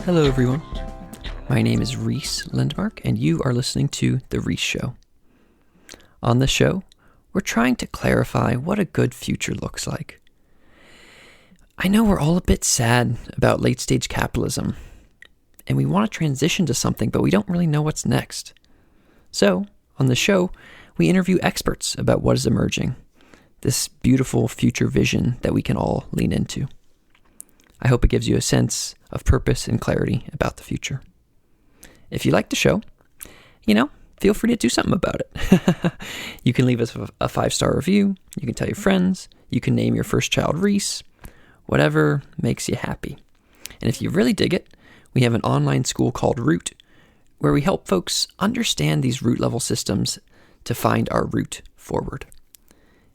Hello everyone, my name is Reese Lindmark and you are listening to The Reese Show. On this show, we're trying to clarify what a good future looks like. I know we're all a bit sad about late-stage capitalism, and we want to transition to something, but we don't really know what's next. So, on the show, we interview experts about what is emerging, this beautiful future vision that we can all lean into. I hope it gives you a sense of purpose and clarity about the future. If you like the show, feel free to do something about it. You can leave us a 5-star review. You can tell your friends. You can name your first child Reese. Whatever makes you happy. And if you really dig it, we have an online school called Root, where we help folks understand these root level systems to find our route forward.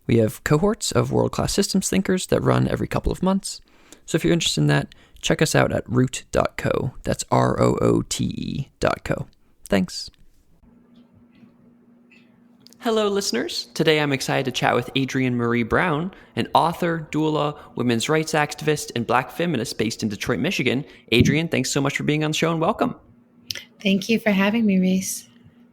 We have cohorts of world-class systems thinkers that run every couple of months. So if you're interested in that, check us out at root.co. That's ROOTE.co. Thanks. Hello, listeners. Today I'm excited to chat with Adrienne Marie Brown, an author, doula, women's rights activist, and Black feminist based in Detroit, Michigan. Adrienne, thanks so much for being on the show and welcome. Thank you for having me, Reese.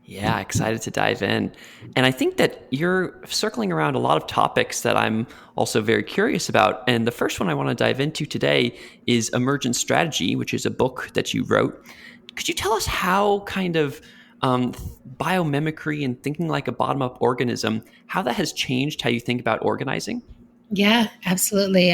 Yeah, excited to dive in. And I think that you're circling around a lot of topics that I'm also very curious about. And the first one I want to dive into today is Emergent Strategy, which is a book that you wrote. Could you tell us how kind of biomimicry and thinking like a bottom-up organism, how that has changed how you think about organizing? Yeah, absolutely.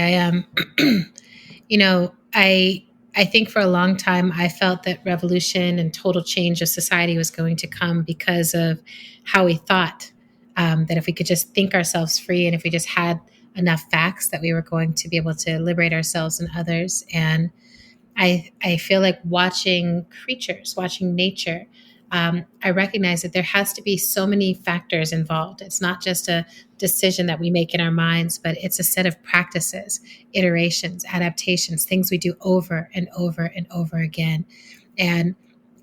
I think for a long time, I felt that revolution and total change of society was going to come because of how we thought, that if we could just think ourselves free and if we just had enough facts that we were going to be able to liberate ourselves and others. And I feel like watching creatures, watching nature, I recognize that there has to be so many factors involved. It's not just a decision that we make in our minds, but it's a set of practices, iterations, adaptations, things we do over and over and over again. And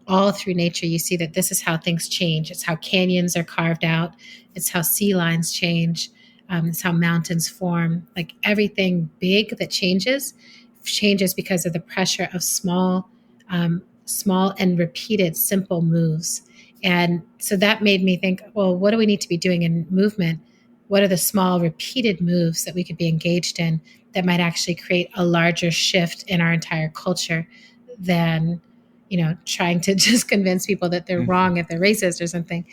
all through nature, you see that this is how things change. It's how canyons are carved out. It's how sea lines change. It's how mountains form. Like everything big that changes because of the pressure of small and repeated simple moves. And so that made me think, well, what do we need to be doing in movement? What are the small repeated moves that we could be engaged in that might actually create a larger shift in our entire culture than, trying to just convince people that they're wrong if they're racist or something.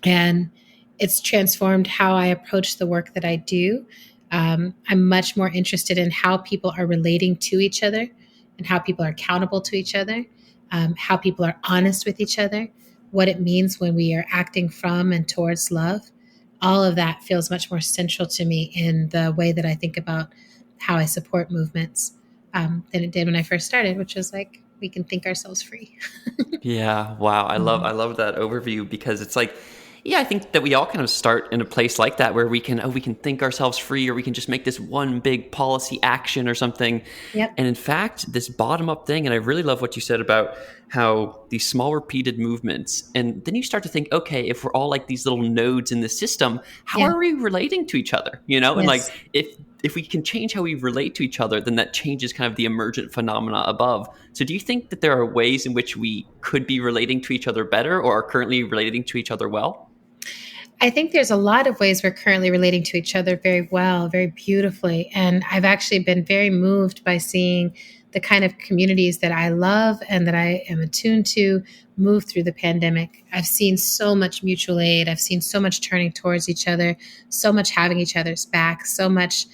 And it's transformed how I approach the work that I do. I'm much more interested in how people are relating to each other and how people are accountable to each other, how people are honest with each other, what it means when we are acting from and towards love. All of that feels much more central to me in the way that I think about how I support movements than it did when I first started, which was like, we can think ourselves free. Yeah. Wow. I love that overview because it's like, yeah, I think that we all kind of start in a place like that where we can think ourselves free or we can just make this one big policy action or something. Yep. And in fact, this bottom-up thing, and I really love what you said about how these small repeated movements, and then you start to think, okay, if we're all like these little nodes in the system, how are we relating to each other? And like if we can change how we relate to each other, then that changes kind of the emergent phenomena above. So do you think that there are ways in which we could be relating to each other better or are currently relating to each other well? I think there's a lot of ways we're currently relating to each other very well, very beautifully. And I've actually been very moved by seeing the kind of communities that I love and that I am attuned to move through the pandemic. I've seen so much mutual aid. I've seen so much turning towards each other, so much having each other's back, so much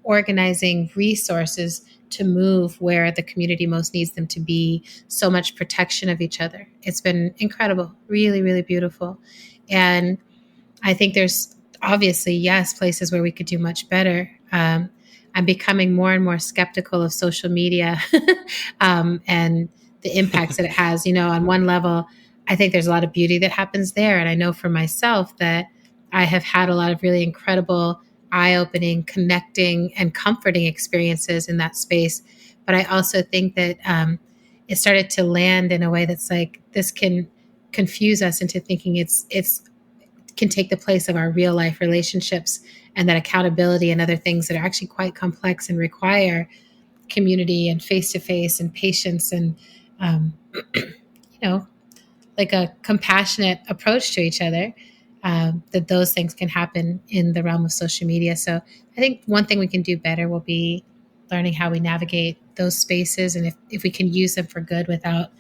organizing resources to move where the community most needs them to be, so much protection of each other. It's been incredible, really, really beautiful. And I think there's obviously, yes, places where we could do much better. I'm becoming more and more skeptical of social media and the impacts that it has. On one level, I think there's a lot of beauty that happens there. And I know for myself that I have had a lot of really incredible, eye-opening, connecting, and comforting experiences in that space. But I also think that it started to land in a way that's like, this can confuse us into thinking it's can take the place of our real life relationships, and that accountability and other things that are actually quite complex and require community and face to face and patience and um, you know, like a compassionate approach to each other, that those things can happen in the realm of social media. So I think one thing we can do better will be learning how we navigate those spaces, and if we can use them for good without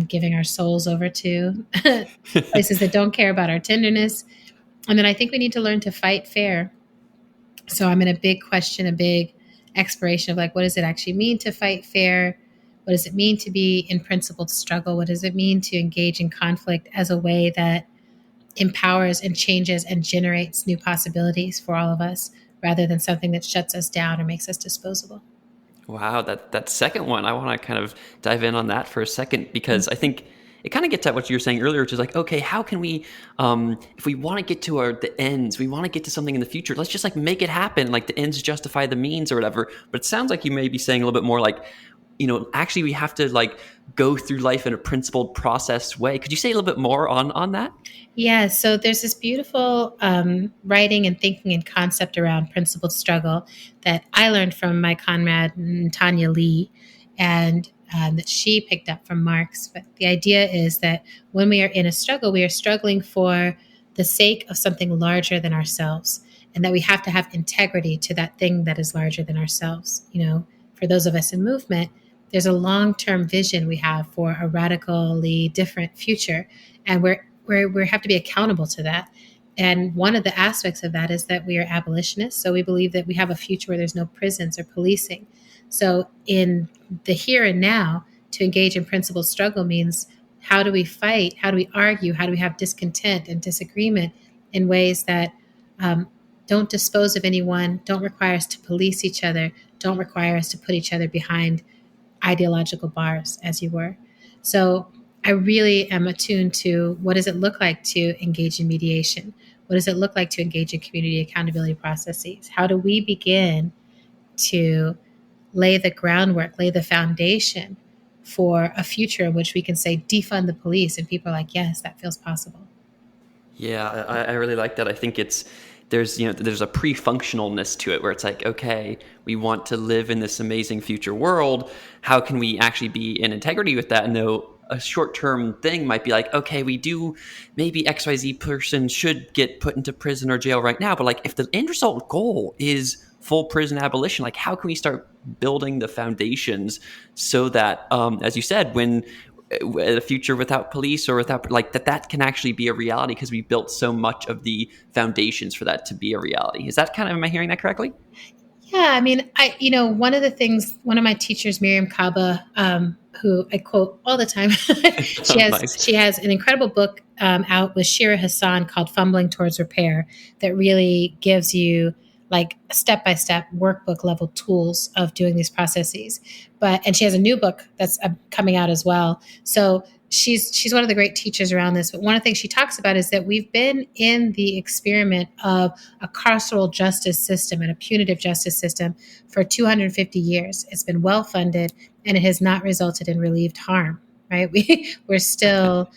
giving our souls over to places that don't care about our tenderness. And then I think we need to learn to fight fair. So I'm in a big question, a big exploration of like, what does it actually mean to fight fair? What does it mean to be in principled struggle? What does it mean to engage in conflict as a way that empowers and changes and generates new possibilities for all of us, rather than something that shuts us down or makes us disposable? Wow, that second one, I want to kind of dive in on that for a second, because I think it kind of gets at what you were saying earlier, which is like, okay, how can we, if we want to get to the ends, we want to get to something in the future, let's just like make it happen, like the ends justify the means or whatever. But it sounds like you may be saying a little bit more like, actually we have to like go through life in a principled, processed way. Could you say a little bit more on that? Yeah, so there's this beautiful writing and thinking and concept around principled struggle that I learned from my comrade Tanya Lee, and that she picked up from Marx. But the idea is that when we are in a struggle, we are struggling for the sake of something larger than ourselves, and that we have to have integrity to that thing that is larger than ourselves. For those of us in movement, there's a long-term vision we have for a radically different future, and we have to be accountable to that. And one of the aspects of that is that we are abolitionists. So we believe that we have a future where there's no prisons or policing. So in the here and now, to engage in principled struggle means, how do we fight? How do we argue? How do we have discontent and disagreement in ways that don't dispose of anyone, don't require us to police each other, don't require us to put each other behind ideological bars, as you were. So I really am attuned to, what does it look like to engage in mediation? What does it look like to engage in community accountability processes? How do we begin to lay the groundwork, lay the foundation for a future in which we can say, defund the police, and people are like, yes, that feels possible. Yeah, I really like that. I think there's a pre-functionalness to it, where it's like, okay, we want to live in this amazing future world. How can we actually be in integrity with that? And though a short-term thing might be like, okay, we do, maybe XYZ person should get put into prison or jail right now, but like if the end result goal is full prison abolition, like how can we start building the foundations so that, as you said, when a future without police or without like that can actually be a reality, because we built so much of the foundations for that to be a reality. Is that kind of, am I hearing that correctly? Yeah, I mean, one of the things, one of my teachers, Miriam Kaba, who I quote all the time, she has Nice. she has an incredible book out with Shira Hassan called "Fumbling Towards Repair" that really gives you like step-by-step workbook level tools of doing these processes. And she has a new book that's coming out as well. So she's one of the great teachers around this. But one of the things she talks about is that we've been in the experiment of a carceral justice system and a punitive justice system for 250 years. It's been well funded, and it has not resulted in relieved harm. Right? We're still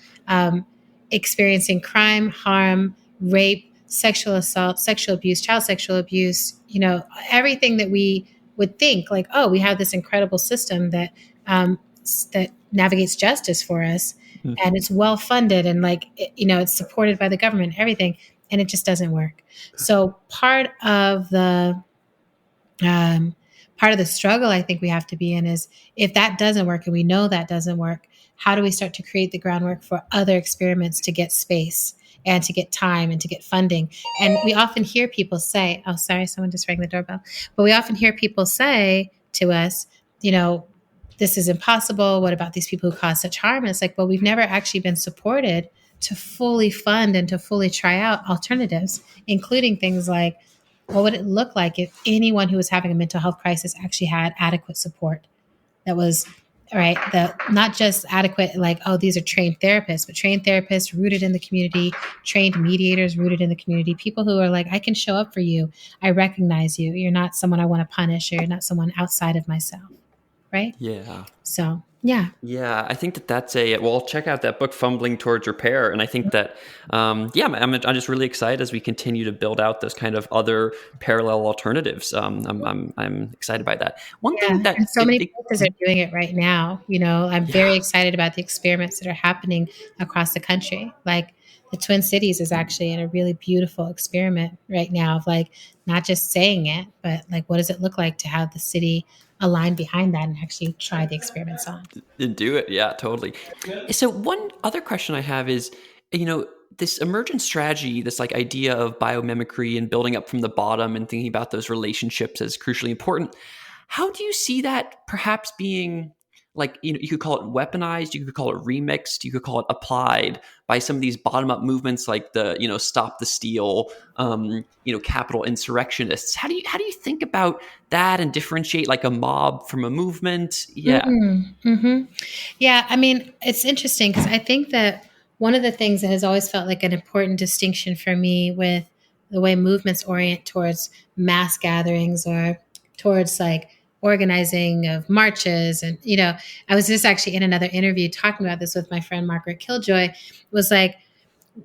experiencing crime, harm, rape, sexual assault, sexual abuse, child sexual abuse, everything that we would think like, oh, we have this incredible system that that navigates justice for us, and it's well funded, and like, it's supported by the government, everything, and it just doesn't work. So part of the struggle I think we have to be in is, if that doesn't work and we know that doesn't work, how do we start to create the groundwork for other experiments to get space and to get time and to get funding? And we often hear people say, oh, sorry, someone just rang the doorbell. But we often hear people say to us, this is impossible. What about these people who cause such harm? And it's like, well, we've never actually been supported to fully fund and to fully try out alternatives, including things like, what would it look like if anyone who was having a mental health crisis actually had adequate support that was, all right, not just adequate, like, oh, these are trained therapists, but trained therapists rooted in the community, trained mediators rooted in the community, people who are like, I can show up for you. I recognize you. You're not someone I want to punish, or you're not someone outside of myself. right? Yeah. So, yeah. Yeah, I think that that's well, check out that book, Fumbling Towards Repair. And I think that, I'm just really excited as we continue to build out those kind of other parallel alternatives. I'm excited by that. One Yeah, thing and that so many places are doing it right now. I'm very yeah, excited about the experiments that are happening across the country. Like the Twin Cities is actually in a really beautiful experiment right now of like not just saying it, but like what does it look like to have the city align behind that and actually try the experiments on. do it. Yeah, totally. So one other question I have is, this emergent strategy, this like idea of biomimicry and building up from the bottom and thinking about those relationships as crucially important. How do you see that perhaps being like, you could call it weaponized, you could call it remixed, you could call it applied by some of these bottom up movements like the, stop the steal, capital insurrectionists. How do you think about that and differentiate like a mob from a movement? Yeah. Mm-hmm. Yeah, I mean, it's interesting because I think that one of the things that has always felt like an important distinction for me with the way movements orient towards mass gatherings or towards like organizing of marches. And, I was just actually in another interview talking about this with my friend Margaret Killjoy, was like,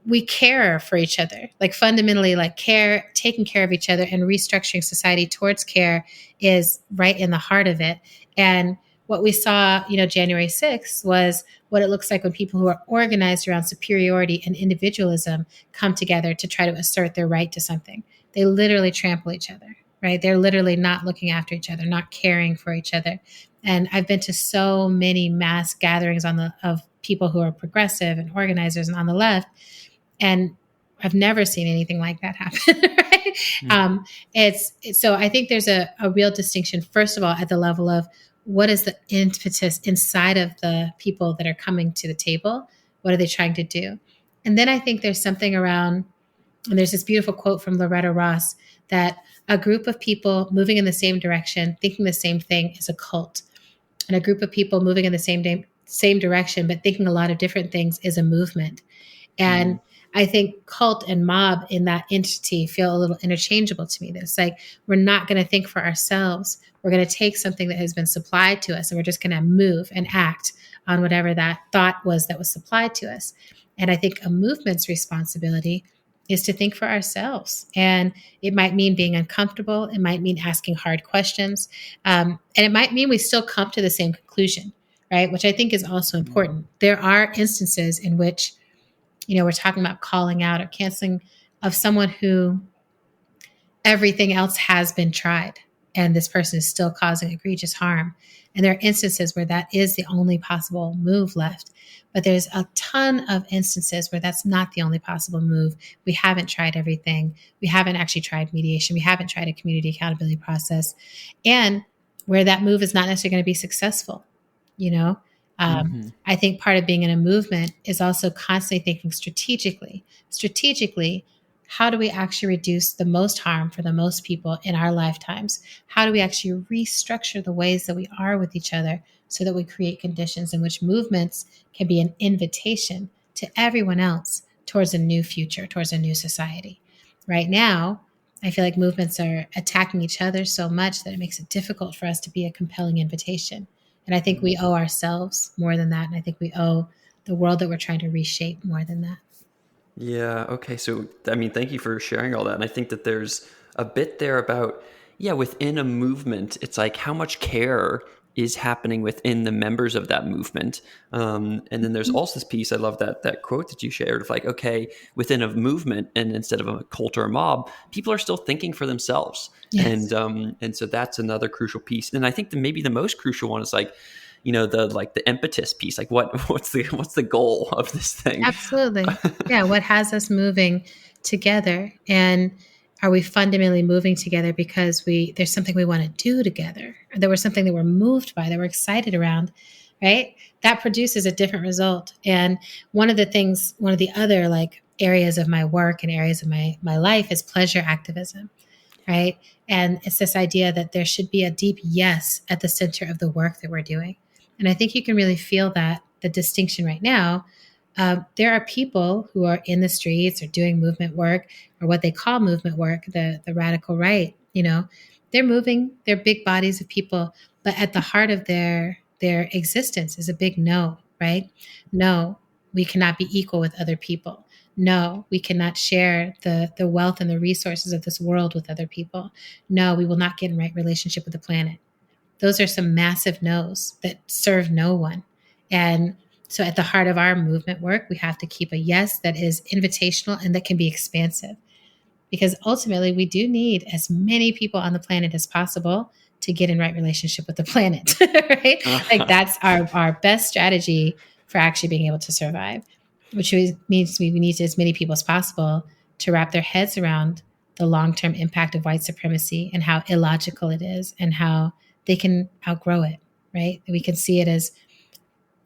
we care for each other, like fundamentally, like care, taking care of each other and restructuring society towards care is right in the heart of it. And what we saw, January 6th was what it looks like when people who are organized around superiority and individualism come together to try to assert their right to something. They literally trample each other, right? They're literally not looking after each other, not caring for each other. And I've been to so many mass gatherings of people who are progressive and organizers and on the left, and I've never seen anything like that happen. Right? It's so I think there's a real distinction, first of all, at the level of what is the impetus inside of the people that are coming to the table? What are they trying to do? And then I think there's something around, and there's this beautiful quote from Loretta Ross that a group of people moving in the same direction, thinking the same thing is a cult. And a group of people moving in the same direction, but thinking a lot of different things is a movement. And I think cult and mob in that entity feel a little interchangeable to me. That it's like, we're not going to think for ourselves. We're going to take something that has been supplied to us and we're just going to move and act on whatever that thought was that was supplied to us. And I think a movement's responsibility is to think for ourselves. And it might mean being uncomfortable. It might mean asking hard questions. And it might mean we still come to the same conclusion, right? Which I think is also important. There are instances in which we're talking about calling out or canceling of someone who everything else has been tried and this person is still causing egregious harm. And there are instances where that is the only possible move left. But there's a ton of instances where that's not the only possible move. We haven't tried everything. We haven't actually tried mediation. We haven't tried a community accountability process. And where that move is not necessarily going to be successful, you know? I think part of being in a movement is also constantly thinking strategically. Strategically, how do we actually reduce the most harm for the most people in our lifetimes? How do we actually restructure the ways that we are with each other so that we create conditions in which movements can be an invitation to everyone else towards a new future, towards a new society? Right now, I feel like movements are attacking each other so much that it makes it difficult for us to be a compelling invitation. And I think we owe ourselves more than that. And I think we owe the world that we're trying to reshape more than that. Yeah. Okay. So, I mean, thank you for sharing all that. And I think that there's a bit there about, within a movement, it's like how much care is happening within the members of that movement. And then there's also this piece, I love that quote that you shared of like, okay, within a movement and instead of a cult or a mob, people are still thinking for themselves. Yes. And so that's another crucial piece. And I think that maybe the most crucial one is like, the impetus piece, like what's the goal of this thing? Absolutely. Yeah. What has us moving together? And are we fundamentally moving together because there's something we want to do together? Or there was something that we're moved by, that we're excited around, right? That produces a different result. And one of the other like areas of my work and areas of my life is pleasure activism, right? And it's this idea that there should be a deep yes at the center of the work that we're doing. And I think you can really feel the distinction right now. There are people who are in the streets or doing movement work or what they call movement work, the radical right, they're they're moving, they're big bodies of people, but at the heart of their existence is a big no, right? No, we cannot be equal with other people. No, we cannot share the wealth and the resources of this world with other people. No, we will not get in right relationship with the planet. Those are some massive no's that serve no one. And so at the heart of our movement work, we have to keep a yes that is invitational and that can be expansive. Because ultimately, we do need as many people on the planet as possible to get in right relationship with the planet, right? Like that's our best strategy for actually being able to survive, which means we need as many people as possible to wrap their heads around the long-term impact of white supremacy and how illogical it is and how they can outgrow it, right? We can see it as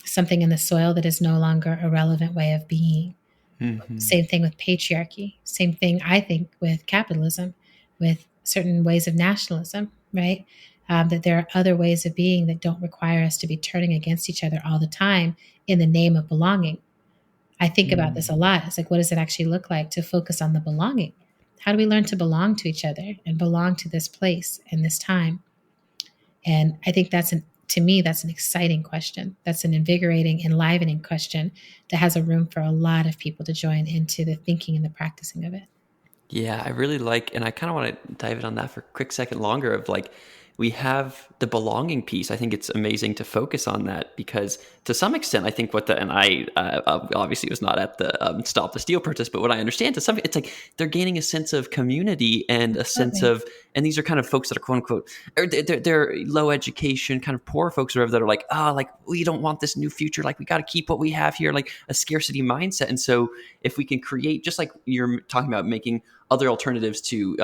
something in the soil that is no longer a relevant way of being. Mm-hmm. Same thing with patriarchy. Same thing, I think, with capitalism, with certain ways of nationalism, right? That there are other ways of being that don't require us to be turning against each other all the time in the name of belonging. I think about this a lot. It's like, what does it actually look like to focus on the belonging? How do we learn to belong to each other and belong to this place and this time? And I think to me, that's an exciting question. That's an invigorating, enlivening question that has a room for a lot of people to join into the thinking and the practicing of it. Yeah, I really like, and I kind of want to dive in on that for a quick second longer of like, we have the belonging piece. I think it's amazing to focus on that because to some extent, I think and I obviously was not at the Stop the Steal protest, but what I understand to some, it's like they're gaining a sense of community and a sense of, and these are kind of folks that are quote unquote, or they're low education, kind of poor folks or whatever that are like, like we don't want this new future. Like we got to keep what we have here, like a scarcity mindset. And so if we can create, just like you're talking about making other alternatives to,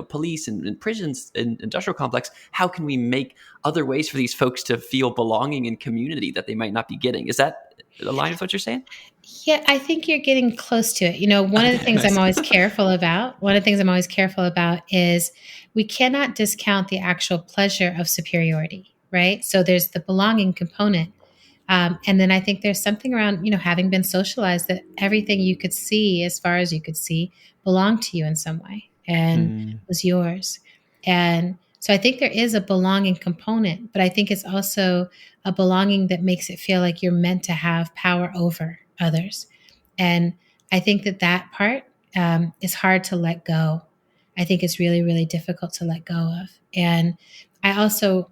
police and prisons and industrial complex, how can we make other ways for these folks to feel belonging and community that they might not be getting? Is that aligned with what you're saying? Yeah, I think you're getting close to it. One of the things I'm always careful about, is we cannot discount the actual pleasure of superiority, right? So there's the belonging component. And then I think there's something around, having been socialized that everything you could see, as far as you could see, belonged to you in some way and was yours. And so I think there is a belonging component, but I think it's also a belonging that makes it feel like you're meant to have power over others. And I think that part is hard to let go. I think it's really, really difficult to let go of. And I also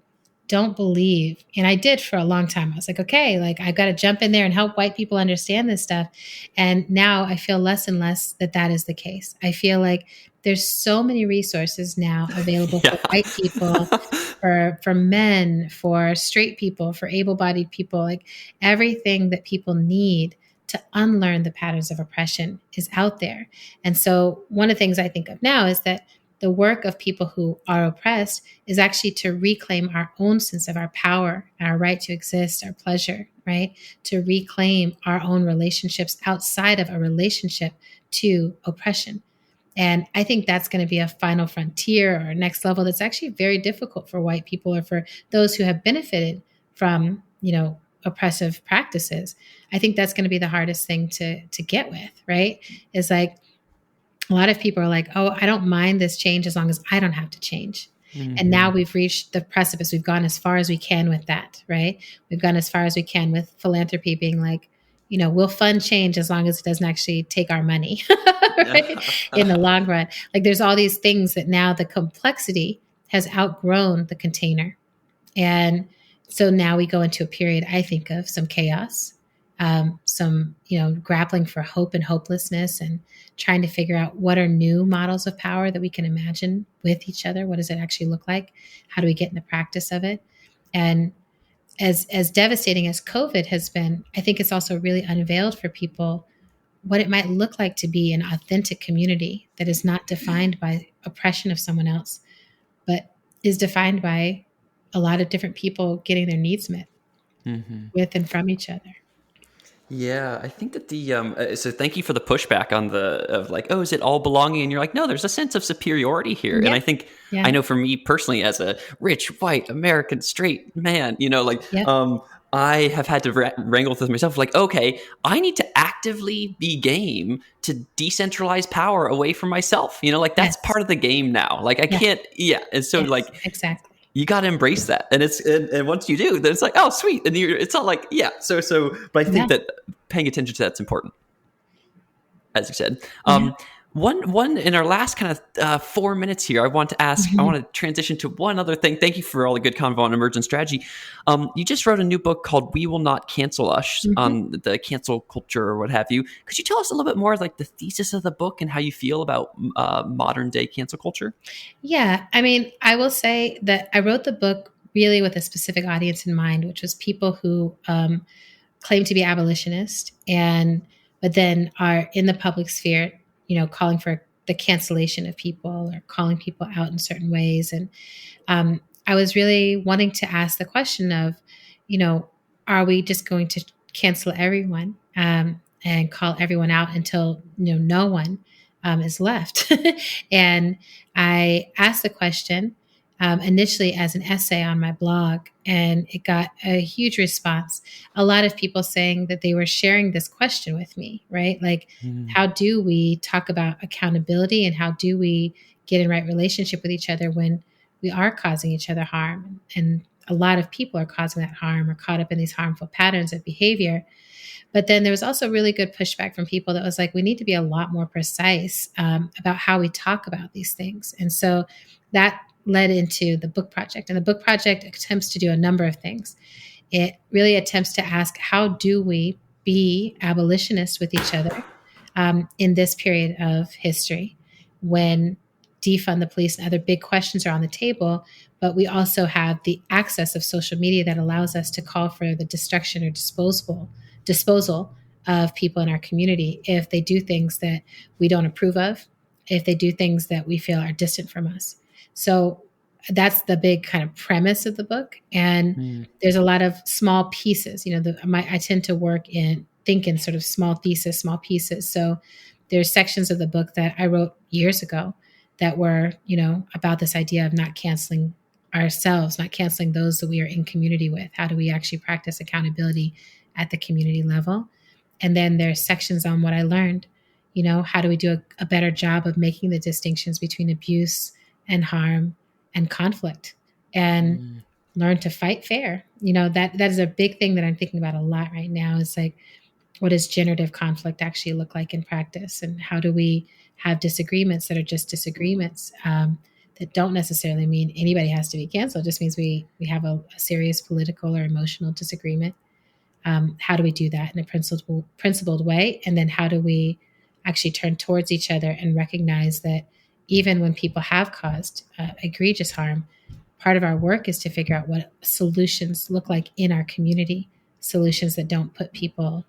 don't believe, and I did for a long time. I was like, okay, like I've got to jump in there and help white people understand this stuff. And now I feel less and less that is the case. I feel like there's so many resources now available for white people, for men, for straight people, for able-bodied people, like everything that people need to unlearn the patterns of oppression is out there. And so one of the things I think of now is that the work of people who are oppressed is actually to reclaim our own sense of our power, our right to exist, our pleasure, right? To reclaim our own relationships outside of a relationship to oppression. And I think that's going to be a final frontier or next level that's actually very difficult for white people or for those who have benefited from, oppressive practices. I think that's going to be the hardest thing to get with, right? Is like, a lot of people are like, oh, I don't mind this change as long as I don't have to change. Mm-hmm. And now we've reached the precipice. We've gone as far as we can with that, right? We've gone as far as we can with philanthropy being like, we'll fund change as long as it doesn't actually take our money right? In the long run. Like there's all these things that now the complexity has outgrown the container. And so now we go into a period, I think, of some chaos, some, grappling for hope and hopelessness and trying to figure out what are new models of power that we can imagine with each other. What does it actually look like? How do we get in the practice of it? And as devastating as COVID has been, I think it's also really unveiled for people what it might look like to be an authentic community that is not defined by oppression of someone else, but is defined by a lot of different people getting their needs met with and from each other. Yeah, I think that so thank you for the pushback on is it all belonging? And you're like, no, there's a sense of superiority here. Yeah. And I think, I know for me personally as a rich, white, American, straight man, I have had to wrangle with myself. Like, okay, I need to actively be game to decentralize power away from myself. Like that's Yes. part of the game now. Like I Yes. can't, yeah. And so Yes. like, Exactly. you got to embrace that. And once you do, then it's like, oh, sweet. And it's not like, yeah. But I Yeah. think that paying attention to that's important, as you said. Yeah. One in our last kind of 4 minutes here, I want to ask. I want to transition to one other thing. Thank you for all the good convo on emergent strategy. You just wrote a new book called "We Will Not Cancel Us" on the cancel culture or what have you. Could you tell us a little bit more, like the thesis of the book and how you feel about modern day cancel culture? Yeah. I mean, I will say that I wrote the book really with a specific audience in mind, which was people who claim to be abolitionist but then are in the public sphere, calling for the cancellation of people or calling people out in certain ways. And I was really wanting to ask the question of, are we just going to cancel everyone and call everyone out until no one is left? And I asked the question initially as an essay on my blog, and it got a huge response. A lot of people saying that they were sharing this question with me, right? Like, how do we talk about accountability and how do we get in right relationship with each other when we are causing each other harm? And a lot of people are causing that harm or caught up in these harmful patterns of behavior. But then there was also really good pushback from people that was like, we need to be a lot more precise about how we talk about these things. And so that led into the book project. And the book project attempts to do a number of things. It really attempts to ask, how do we be abolitionists with each other in this period of history when defund the police and other big questions are on the table, but we also have the access of social media that allows us to call for the destruction or disposal of people in our community if they do things that we don't approve of, if they do things that we feel are distant from us. So that's the big kind of premise of the book. And there's a lot of small pieces. I tend to think in sort of small thesis, small pieces. So there's sections of the book that I wrote years ago that were, about this idea of not canceling ourselves, not canceling those that we are in community with. How do we actually practice accountability at the community level? And then there's sections on what I learned. How do we do a better job of making the distinctions between abuse and harm and conflict and learn to fight fair? That is a big thing that I'm thinking about a lot right now. Is like, what does generative conflict actually look like in practice? And how do we have disagreements that are just disagreements that don't necessarily mean anybody has to be canceled? It just means we have a serious political or emotional disagreement. How do we do that in a principled way? And then how do we actually turn towards each other and recognize that even when people have caused egregious harm, part of our work is to figure out what solutions look like in our community, solutions that don't put people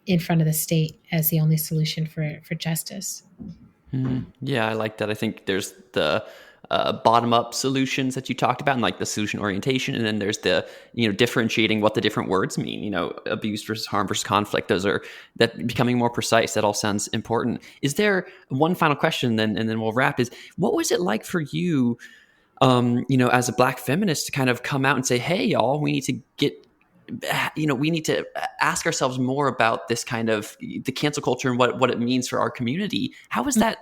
in front of the state as the only solution for justice. Yeah, I like that. I think there's the bottom-up solutions that you talked about, and like the solution orientation, and then there's the differentiating what the different words mean. Abuse versus harm versus conflict. Those are that becoming more precise. That all sounds important. Is there one final question, then, and then we'll wrap? Is what was it like for you, as a Black feminist, to kind of come out and say, "Hey, y'all, we need to get." We need to ask ourselves more about this kind of the cancel culture and what it means for our community. How was that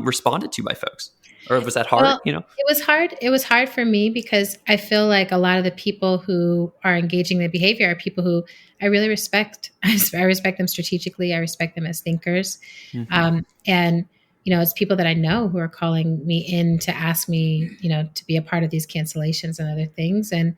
responded to by folks? Or was that hard? Well, it was hard. It was hard for me because I feel like a lot of the people who are engaging in the behavior are people who I really respect. I respect them strategically. I respect them as thinkers. And it's people that I know who are calling me in to ask me, to be a part of these cancellations and other things. And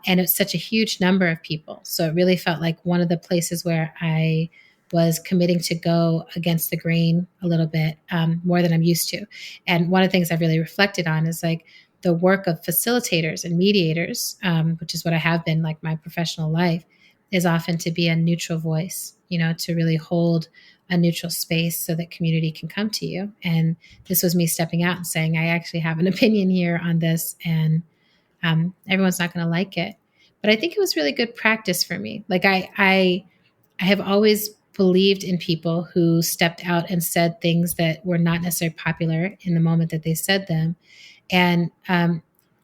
it's such a huge number of people. So it really felt like one of the places where I was committing to go against the grain a little bit more than I'm used to. And one of the things I've really reflected on is like the work of facilitators and mediators, which is what I have been like my professional life, is often to be a neutral voice, to really hold a neutral space so that community can come to you. And this was me stepping out and saying, I actually have an opinion here on this, and everyone's not going to like it. But I think it was really good practice for me. Like I have always believed in people who stepped out and said things that were not necessarily popular in the moment that they said them. And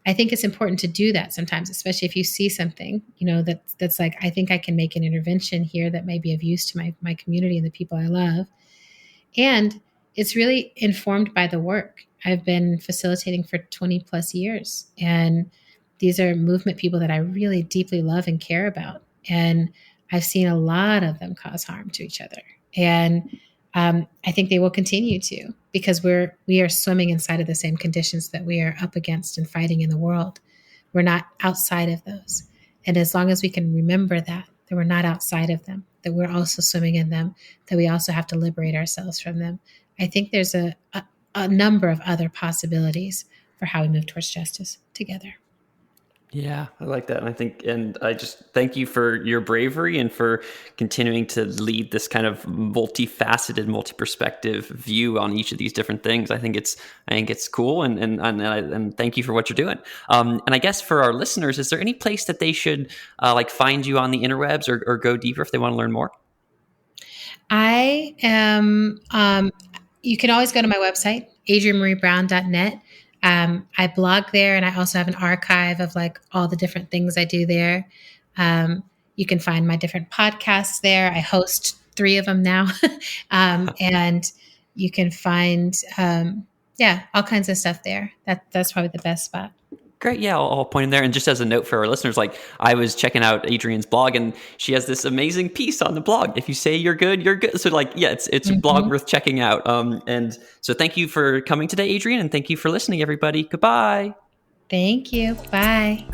I think it's important to do that sometimes, especially if you see something, that's like, I think I can make an intervention here that may be of use to my community and the people I love. And it's really informed by the work. I've been facilitating for 20 plus years. And these are movement people that I really deeply love and care about. And I've seen a lot of them cause harm to each other. And I think they will continue to, because we are swimming inside of the same conditions that we are up against and fighting in the world. We're not outside of those. And as long as we can remember that we're not outside of them, that we're also swimming in them, that we also have to liberate ourselves from them, I think there's a number of other possibilities for how we move towards justice together. Yeah, I like that. And I just thank you for your bravery and for continuing to lead this kind of multifaceted, multi-perspective view on each of these different things. I think it's cool, and thank you for what you're doing. And I guess for our listeners, is there any place that they should find you on the interwebs or go deeper if they want to learn more? I am. You can always go to my website, adriennemariebrown.net. I blog there, and I also have an archive of all the different things I do there. You can find my different podcasts there. I host 3 of them now. And you can find, all kinds of stuff there. That's probably the best spot. Great. Yeah, I'll point in there. And just as a note for our listeners, I was checking out Adrienne's blog, and she has this amazing piece on the blog. If you say you're good, you're good. So it's a blog worth checking out. And so thank you for coming today, Adrienne, and thank you for listening, everybody. Goodbye. Thank you. Bye.